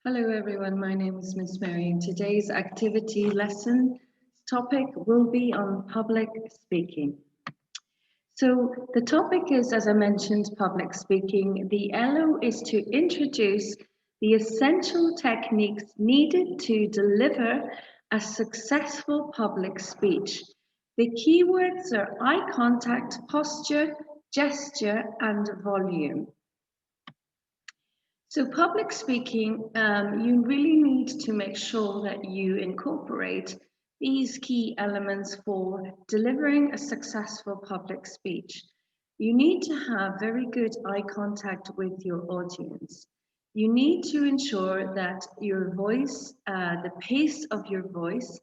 Hello everyone, my name is Miss Mary and today's activity lesson topic will be on public speaking. So the topic is, as I mentioned, public speaking. The LO is to introduce the essential techniques needed to deliver a successful public speech. The keywords are eye contact, posture, gesture and volume. So public speaking, you really need to make sure that you incorporate these key elements for delivering a successful public speech. You need to have very good eye contact with your audience. You need to ensure that your voice, the pace of your voice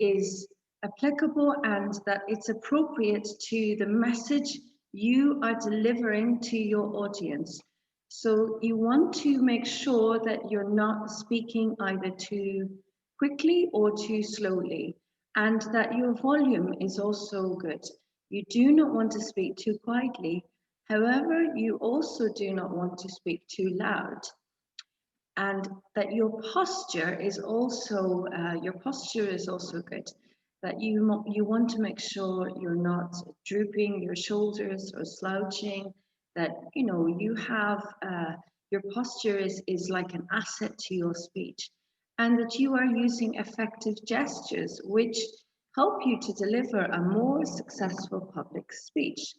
is applicable and that it's appropriate to the message you are delivering to your audience. So you want to make sure that you're not speaking either too quickly or too slowly, and that your volume is also good. You do not want to speak too quietly. However, you also do not want to speak too loud. And that your posture is also good. That you want to make sure you're not drooping your shoulders or slouching, that you have your posture is like an asset to your speech, and that you are using effective gestures which help you to deliver a more successful public speech.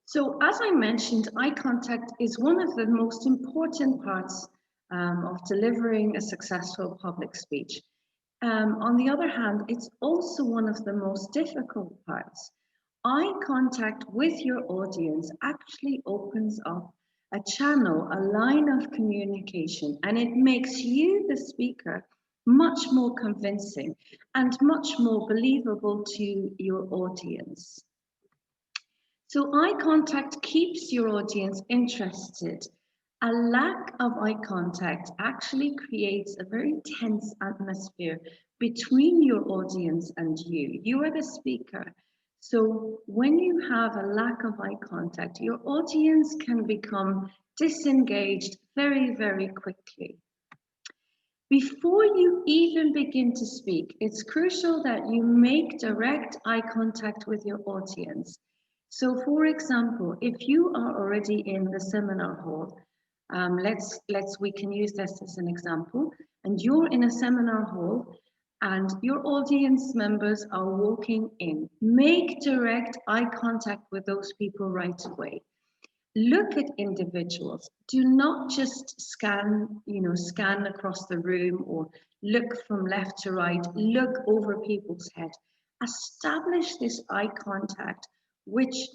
So as I mentioned, eye contact is one of the most important parts of delivering a successful public speech. On the other hand, it's also one of the most difficult parts. Eye contact with your audience actually opens up a channel, a line of communication, and it makes you, the speaker, much more convincing and much more believable to your audience. So eye contact keeps your audience interested. A lack of eye contact actually creates a very tense atmosphere between your audience and you. You are the speaker. So when you have a lack of eye contact, your audience can become disengaged very, very quickly. Before you even begin to speak, it's crucial that you make direct eye contact with your audience. So for example, if you are already in the seminar hall, we can use this as an example, and you're in a seminar hall and your audience members are walking in. Make direct eye contact with those people right away. Look at individuals. Do not just scan across the room or look from left to right. Look over people's head. Establish this eye contact, which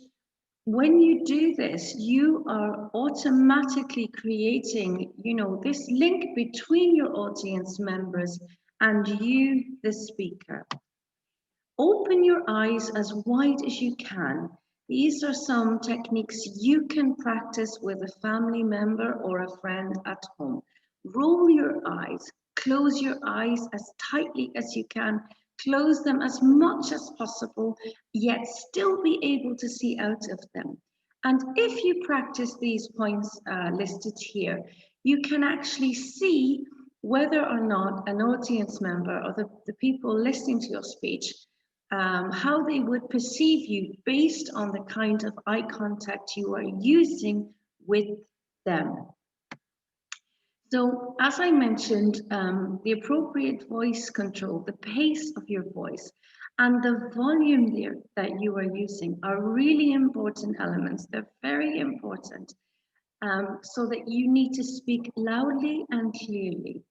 when you do this, you are automatically creating, this link between your audience members and you, the speaker. Open your eyes as wide as you can. These are some techniques you can practice with a family member or a friend at home. Roll your eyes, close your eyes as tightly as you can, close them as much as possible, yet still be able to see out of them. And if you practice these points listed here, you can actually see whether or not an audience member or the people listening to your speech how they would perceive you based on the kind of eye contact you are using with them. So as I mentioned, the appropriate voice control, the pace of your voice, and the volume there that you are using are really important elements. They're very important, so that you need to speak loudly and clearly.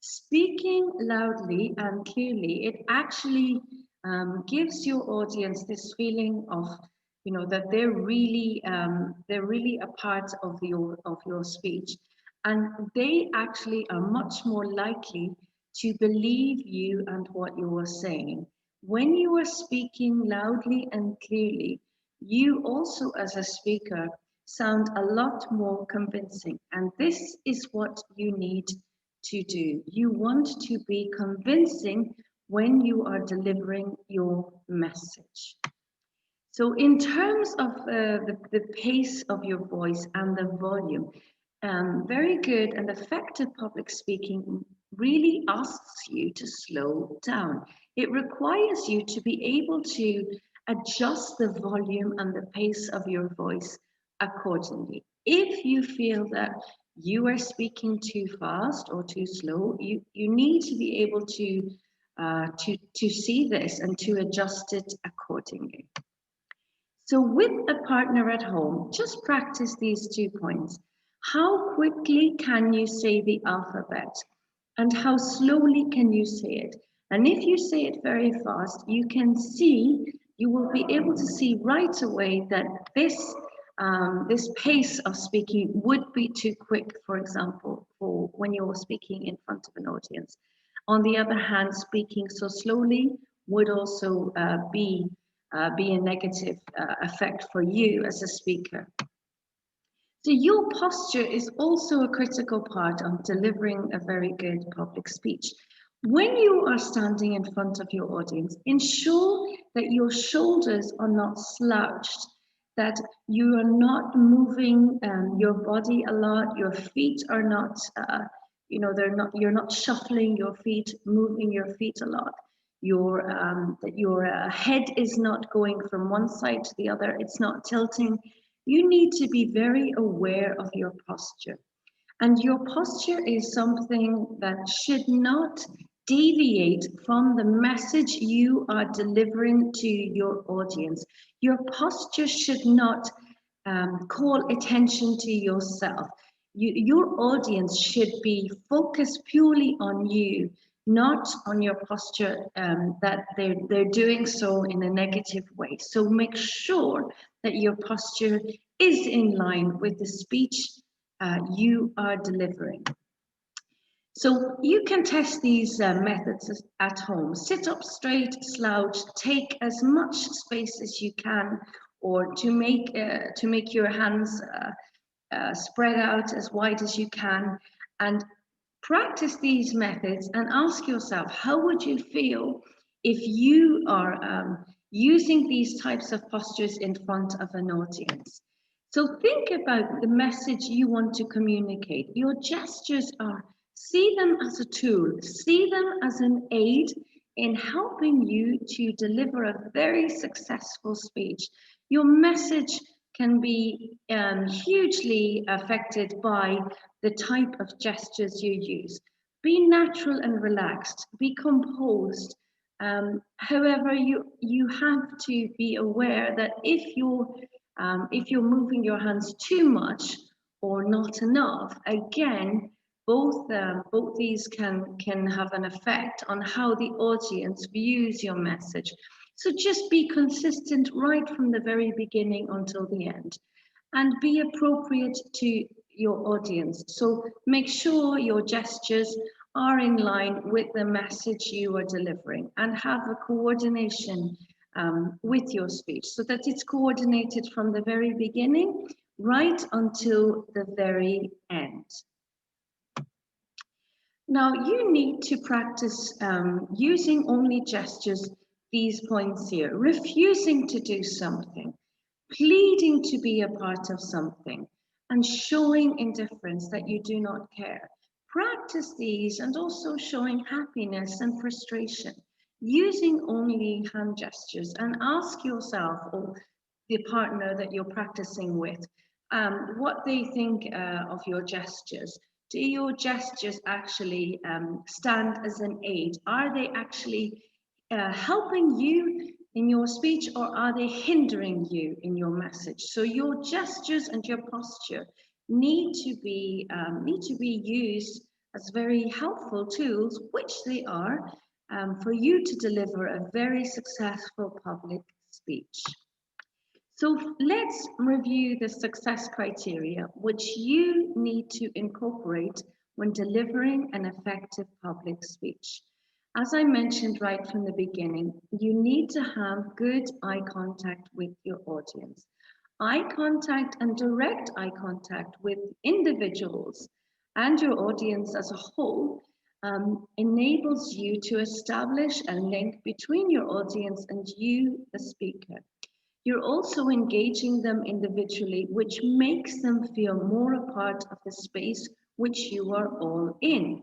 Speaking loudly and clearly, it actually gives your audience this feeling of, that they're really a part of your speech, and they actually are much more likely to believe you and what you are saying. When you are speaking loudly and clearly, you also, as a speaker, sound a lot more convincing, and this is what you need to do. You want to be convincing when you are delivering your message. So in terms of the pace of your voice and the volume, very good and effective public speaking really asks you to slow down. It requires you to be able to adjust the volume and the pace of your voice accordingly. If you feel that you are speaking too fast or too slow, you need to be able to see this and to adjust it accordingly. So with a partner at home, just practice these 2 points. How quickly can you say the alphabet? And how slowly can you say it? And if you say it very fast, you will be able to see right away that this pace of speaking would be too quick, for example, for when you're speaking in front of an audience. On the other hand, speaking so slowly would also be a negative effect for you as a speaker. So your posture is also a critical part of delivering a very good public speech. When you are standing in front of your audience, ensure that your shoulders are not slouched, that you are not moving your body a lot, your feet are not, you're not shuffling your feet, moving your feet a lot. That your head is not going from one side to the other, it's not tilting. You need to be very aware of your posture. And your posture is something that should not deviate from the message you are delivering to your audience. Your posture should not call attention to yourself. Your audience should be focused purely on you, not on your posture, that they're doing so in a negative way. So make sure that your posture is in line with the speech you are delivering. So you can test these methods at home. Sit up straight, slouch, take as much space as you can, or to make your hands spread out as wide as you can, and practice these methods and ask yourself, how would you feel if you are using these types of postures in front of an audience? So think about the message you want to communicate. Your gestures see them as a tool, see them as an aid in helping you to deliver a very successful speech. Your message can be hugely affected by the type of gestures you use. Be natural and relaxed, be composed. However, you have to be aware that if you're moving your hands too much or not enough, again, both these can have an effect on how the audience views your message. So just be consistent right from the very beginning until the end, and be appropriate to your audience. So make sure your gestures are in line with the message you are delivering, and have a coordination with your speech so that it's coordinated from the very beginning right until the very end. Now you need to practice using only gestures, these points here: refusing to do something, pleading to be a part of something, and showing indifference, that you do not care. Practice these, and also showing happiness and frustration, using only hand gestures, and ask yourself or the partner that you're practicing with what they think of your gestures. Do your gestures actually stand as an aid? Are they actually helping you in your speech, or are they hindering you in your message? So your gestures and your posture need to be used as very helpful tools, which they are, for you to deliver a very successful public speech. So let's review the success criteria which you need to incorporate when delivering an effective public speech. As I mentioned right from the beginning, you need to have good eye contact with your audience. Eye contact and direct eye contact with individuals and your audience as a whole enables you to establish a link between your audience and you, the speaker. You're also engaging them individually, which makes them feel more a part of the space which you are all in.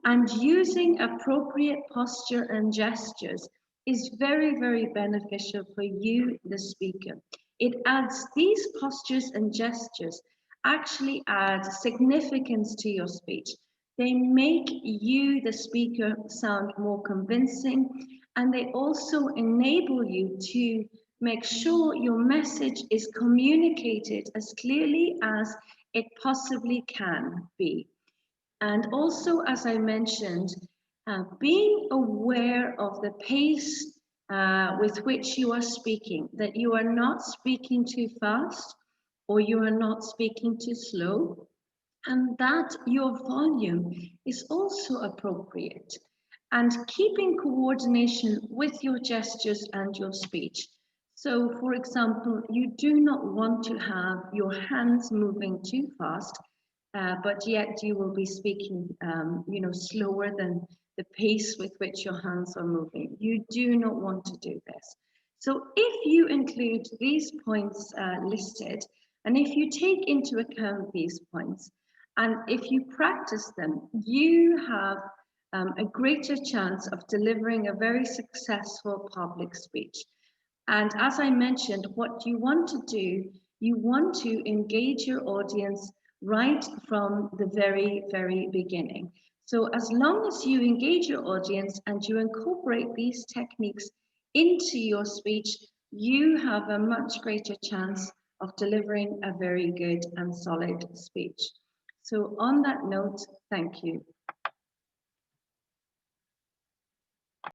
And using appropriate posture and gestures is very, very beneficial for you, the speaker. It adds these postures and gestures actually add significance to your speech. They make you, the speaker, sound more convincing, and they also enable you to make sure your message is communicated as clearly as it possibly can be. And also, as I mentioned, being aware of the pace with which you are speaking, that you are not speaking too fast or you are not speaking too slow, and that your volume is also appropriate. And keeping coordination with your gestures and your speech. So, for example, you do not want to have your hands moving too fast, but yet you will be speaking, slower than the pace with which your hands are moving. You do not want to do this. So, if you include these points listed, and if you take into account these points, and if you practice them, you have a greater chance of delivering a very successful public speech. And as I mentioned, what you want to do, you want to engage your audience right from the very, very beginning. So as long as you engage your audience and you incorporate these techniques into your speech, you have a much greater chance of delivering a very good and solid speech. So on that note, thank you.